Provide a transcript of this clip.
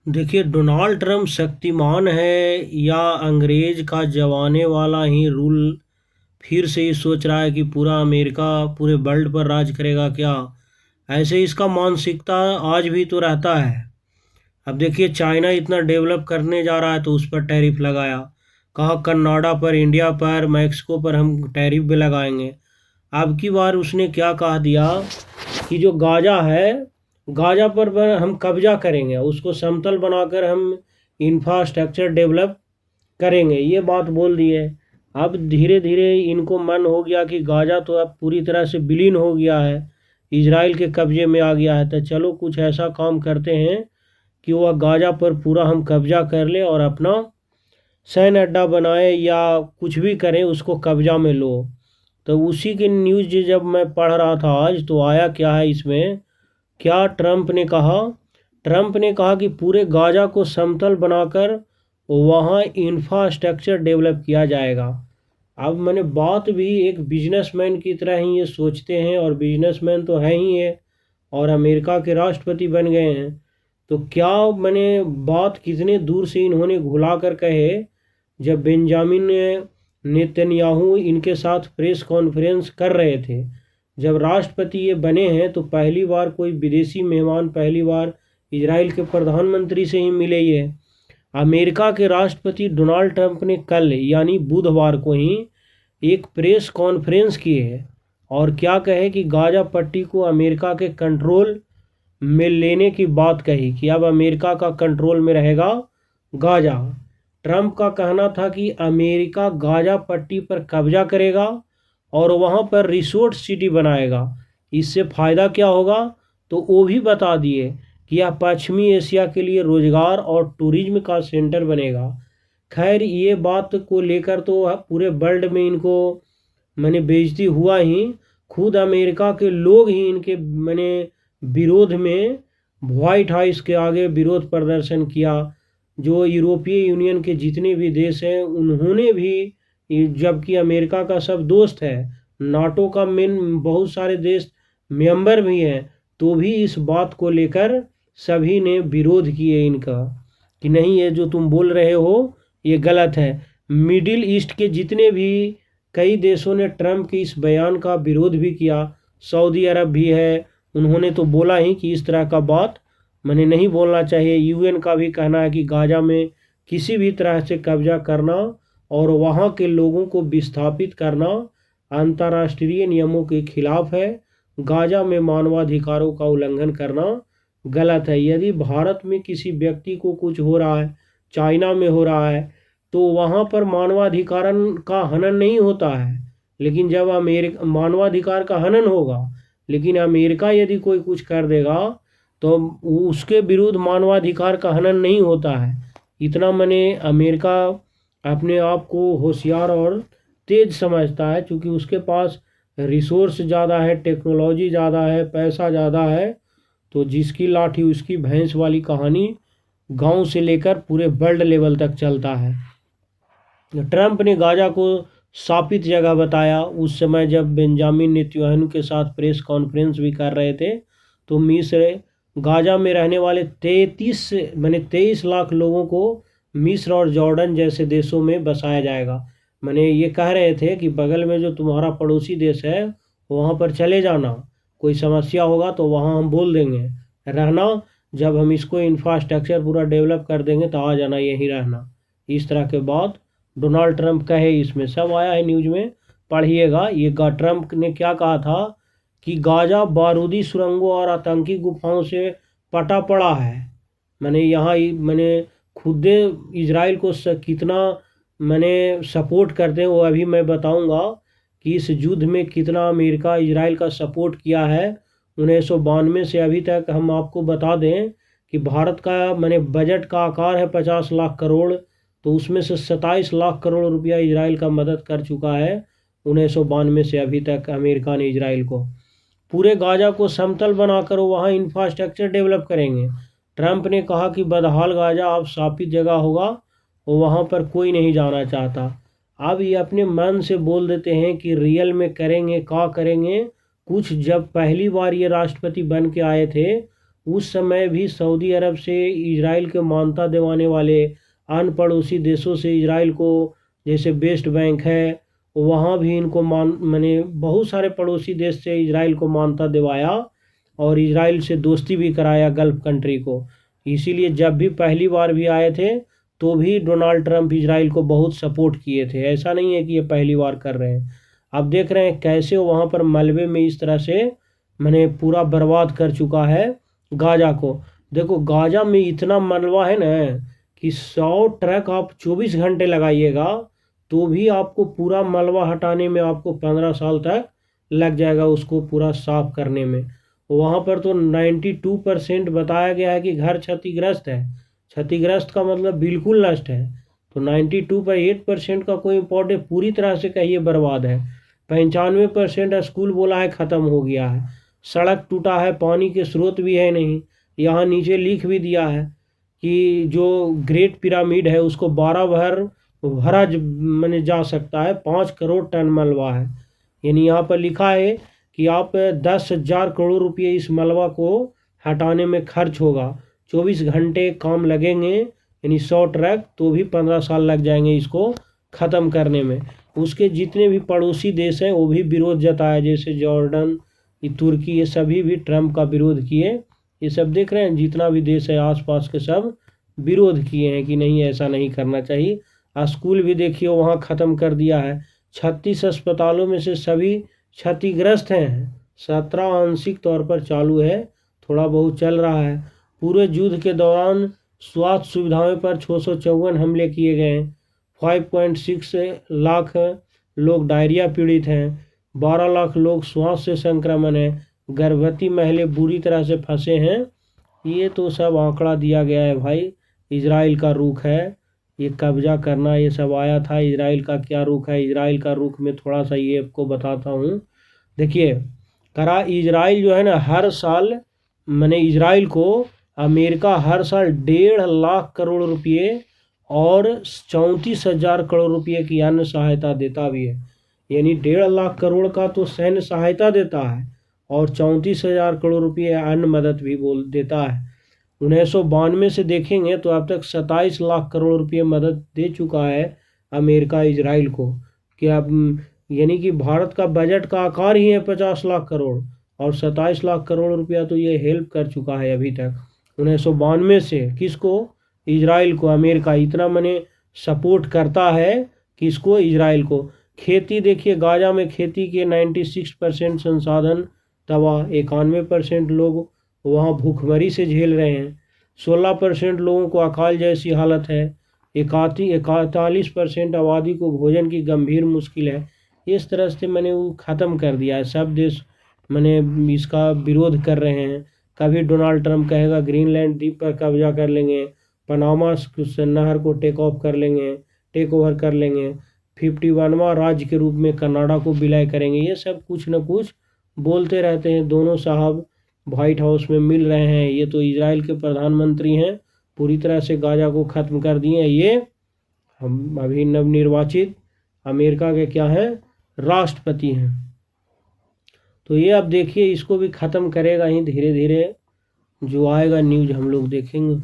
देखिए, Donald Trump Shaktimaan है या अंग्रेज का जमाने वाला ही रूल फिर से ही सोच रहा है कि पूरा अमेरिका पूरे वर्ल्ड पर राज करेगा क्या? ऐसे इसका मानसिकता आज भी तो रहता है। अब देखिए, चाइना इतना डेवलप करने जा रहा है तो उस पर टैरिफ लगाया। कहा कनाडा पर, इंडिया पर, मैक्सिको पर हम टैरिफ भी लगाएंगे। अब की बार उसने क्या कह दिया कि जो गाजा है, गाजा पर हम कब्जा करेंगे, उसको समतल बनाकर हम इंफ्रास्ट्रक्चर डेवलप करेंगे, ये बात बोल दी है। अब धीरे धीरे इनको मन हो गया कि गाजा तो अब पूरी तरह से विलीन हो गया है, इजराइल के कब्जे में आ गया है, तो चलो कुछ ऐसा काम करते हैं कि वह गाजा पर पूरा हम कब्जा कर ले और अपना सैन्य अड्डा बनाए या कुछ भी करें, उसको कब्जा में लो। तो उसी की न्यूज़ जब मैं पढ़ रहा था आज, तो आया क्या है इसमें, क्या ट्रंप ने कहा कि पूरे गाजा को समतल बनाकर वहाँ इंफ्रास्ट्रक्चर डेवलप किया जाएगा। अब मैंने बात भी एक बिजनेसमैन की तरह ही ये सोचते हैं, और बिजनेसमैन तो है ही है और अमेरिका के राष्ट्रपति बन गए हैं। तो क्या मैंने बात कितने दूर से इन्होंने घुला कर कहे। जब बेंजामिन नेतन्याहू इनके साथ प्रेस कॉन्फ्रेंस कर रहे थे, जब राष्ट्रपति ये बने हैं, तो पहली बार कोई विदेशी मेहमान पहली बार इजराइल के प्रधानमंत्री से ही मिले। ये अमेरिका के राष्ट्रपति डोनाल्ड ट्रंप ने कल यानी बुधवार को ही एक प्रेस कॉन्फ्रेंस की है और क्या कहे कि गाजा पट्टी को अमेरिका के कंट्रोल में लेने की बात कही कि अब अमेरिका का कंट्रोल में रहेगा गाजा। ट्रंप का कहना था कि अमेरिका गाजा पट्टी पर कब्जा करेगा और वहाँ पर रिसोर्ट सिटी बनाएगा। इससे फ़ायदा क्या होगा, तो वो भी बता दिए कि यह पश्चिमी एशिया के लिए रोजगार और टूरिज्म का सेंटर बनेगा। खैर, ये बात को लेकर तो पूरे वर्ल्ड में इनको मैंने बेइज्जती हुआ ही। खुद अमेरिका के लोग ही इनके मैंने विरोध में व्हाइट हाउस के आगे विरोध प्रदर्शन किया। जो यूरोपीय यूनियन के जितने भी देश हैं उन्होंने भी, जबकि अमेरिका का सब दोस्त है, नाटो का मेन बहुत सारे देश मेंबर भी हैं, तो भी इस बात को लेकर सभी ने विरोध किए इनका कि नहीं, ये जो तुम बोल रहे हो ये गलत है। मिडिल ईस्ट के जितने भी कई देशों ने ट्रंप के इस बयान का विरोध भी किया। सऊदी अरब भी है, उन्होंने तो बोला ही कि इस तरह का बात मैंने नहीं बोलना चाहिए। यूएन का भी कहना है कि गाजा में किसी भी तरह से कब्जा करना और वहाँ के लोगों को विस्थापित करना अंतर्राष्ट्रीय नियमों के खिलाफ है। गाजा में मानवाधिकारों का उल्लंघन करना गलत है। यदि भारत में किसी व्यक्ति को कुछ हो रहा है, चाइना में हो रहा है, तो वहाँ पर मानवाधिकार का हनन नहीं होता है। लेकिन जब अमेरिका मानवाधिकार का हनन होगा, लेकिन अमेरिका यदि कोई कुछ कर देगा तो उसके विरुद्ध मानवाधिकार का हनन नहीं होता है। इतना मैंने अमेरिका अपने आप को होशियार और तेज समझता है, क्योंकि उसके पास रिसोर्स ज़्यादा है, टेक्नोलॉजी ज़्यादा है, पैसा ज़्यादा है। तो जिसकी लाठी उसकी भैंस वाली कहानी गांव से लेकर पूरे वर्ल्ड लेवल तक चलता है। ट्रंप ने गाजा को शापित जगह बताया। उस समय जब बेंजामिन नेतन्याहू के साथ प्रेस कॉन्फ्रेंस भी कर रहे थे, तो मिस्र गाजा में रहने वाले 23 लाख लोगों को मिस्र और जॉर्डन जैसे देशों में बसाया जाएगा। मैंने ये कह रहे थे कि बगल में जो तुम्हारा पड़ोसी देश है वहाँ पर चले जाना, कोई समस्या होगा तो वहाँ हम बोल देंगे रहना, जब हम इसको इंफ्रास्ट्रक्चर पूरा डेवलप कर देंगे तो आ जाना, यहीं रहना। इस तरह के बात डोनाल्ड ट्रंप कहे, इसमें सब आया है न्यूज़ में, पढ़िएगा। ये ट्रंप ने क्या कहा था कि गाजा बारूदी सुरंगों और आतंकी गुफाओं से पटा पड़ा है। मैंने खुद इजराइल को कितना मैंने सपोर्ट करते हैं वो अभी मैं बताऊंगा कि इस युद्ध में कितना अमेरिका इजराइल का सपोर्ट किया है। 1992 से अभी तक हम आपको बता दें कि भारत का बजट का आकार है 50 लाख करोड़, तो उसमें से 27 लाख करोड़ रुपया इजराइल का मदद कर चुका है 1992 से अभी तक अमेरिका ने इजराइल को। पूरे गाजा को समतल बनाकर वहाँ इंफ्रास्ट्रक्चर डेवलप करेंगे। ट्रंप ने कहा कि बदहाल गाजा अब शापित जगह होगा, वहाँ पर कोई नहीं जाना चाहता। अब ये अपने मन से बोल देते हैं कि रियल में करेंगे क्या करेंगे कुछ। जब पहली बार ये राष्ट्रपति बन के आए थे उस समय भी सऊदी अरब से इजराइल को मान्यता दिलवाने वाले अन्य पड़ोसी देशों से इजराइल को, जैसे वेस्ट बैंक है, वहाँ भी इनको मैंने बहुत सारे पड़ोसी देश से इजराइल को मान्यता दिलवाया और इजराइल से दोस्ती भी कराया गल्फ कंट्री को। इसीलिए जब भी पहली बार भी आए थे तो भी डोनाल्ड ट्रंप इजराइल को बहुत सपोर्ट किए थे। ऐसा नहीं है कि ये पहली बार कर रहे हैं। अब देख रहे हैं कैसे वहाँ पर मलबे में इस तरह से मैंने पूरा बर्बाद कर चुका है गाजा को। देखो गाजा में इतना मलबा है ना कि 100 ट्रक आप 24 घंटे लगाइएगा तो भी आपको पूरा मलबा हटाने में आपको 15 साल तक लग जाएगा, उसको पूरा साफ करने में। वहाँ पर तो 92% बताया गया है कि घर क्षतिग्रस्त है। क्षतिग्रस्त का मतलब बिल्कुल नष्ट है। तो 92.8% का कोई इम्पोर्टेंट पूरी तरह से कहिए बर्बाद है। 95% स्कूल बोला है ख़त्म हो गया है। सड़क टूटा है, पानी के स्रोत भी है नहीं। यहाँ नीचे लिख भी दिया है कि जो ग्रेट पिरामिड है उसको 12 भरा मैंने जा सकता है, 5 करोड़ टन मलबा है। यानी यहाँ पर लिखा है कि आप 10,000 करोड़ रुपये इस मलबा को हटाने में खर्च होगा। 24 घंटे काम लगेंगे, यानी 100 ट्रक, तो भी 15 साल लग जाएंगे इसको ख़त्म करने में। उसके जितने भी पड़ोसी देश हैं वो भी विरोध जताया, जैसे जॉर्डन, तुर्की, ये सभी भी ट्रंप का विरोध किए। ये सब देख रहे हैं, जितना भी देश है आसपास के सब विरोध किए हैं कि नहीं ऐसा नहीं करना चाहिए। स्कूल भी देखिए वहाँ ख़त्म कर दिया है। 36 अस्पतालों में से सभी क्षतिग्रस्त हैं। 17 आंशिक तौर पर चालू है, थोड़ा बहुत चल रहा है। पूरे युद्ध के दौरान स्वास्थ्य सुविधाओं पर 654 हमले किए गए। 5.6 लाख लोग डायरिया पीड़ित हैं। 12 लाख लोग श्वास से संक्रमण है। गर्भवती महिलाएं बुरी तरह से फंसे हैं। ये तो सब आंकड़ा दिया गया है भाई। इजराइल का रुख है ये कब्जा करना, ये सब आया था। इजराइल का क्या रुख है, इजराइल का रुख में थोड़ा सा ये आपको बताता हूँ। देखिए इजराइल जो है ना, हर साल मैंने इजराइल को अमेरिका हर साल 1.5 लाख करोड़ रुपये और 34,000 करोड़ रुपये की अन्य सहायता देता भी है। यानी 1.5 लाख करोड़ का तो सैन्य सहायता देता है और 34,000 करोड़ रुपये अन्य मदद भी देता है। 1992 से देखेंगे तो अब तक 27 लाख करोड़ रुपये मदद दे चुका है अमेरिका इजराइल को। कि अब यानी कि भारत का बजट का आकार ही है 50 लाख करोड़ और 27 लाख करोड़ रुपया तो ये हेल्प कर चुका है अभी तक 1992 से। किसको? इजराइल को। अमेरिका इतना मैंने सपोर्ट करता है किसको? इजराइल को। खेती देखिए, गाजा में खेती के 96% संसाधन तबाह, 91% लोग वहाँ भूखमरी से झेल रहे हैं। 16% लोगों को अकाल जैसी हालत है। 41% आबादी को भोजन की गंभीर मुश्किल है। इस तरह से मैंने वो ख़त्म कर दिया है। सब देश मैंने इसका विरोध कर रहे हैं। कभी डोनाल्ड ट्रंप कहेगा ग्रीनलैंड द्वीप पर कब्जा कर लेंगे, पनामा नहर को टेक ओवर कर लेंगे, 51वां राज्य के रूप में कनाडा को विलय करेंगे। ये सब कुछ न कुछ बोलते रहते हैं। दोनों साहब व्हाइट हाउस में मिल रहे हैं। ये तो इजराइल के प्रधानमंत्री हैं, पूरी तरह से गाजा को ख़त्म कर दिए हैं। ये हम अभी नवनिर्वाचित अमेरिका के क्या हैं? राष्ट्रपति हैं। तो ये अब देखिए इसको भी ख़त्म करेगा ही धीरे धीरे। जो आएगा न्यूज़ हम लोग देखेंगे।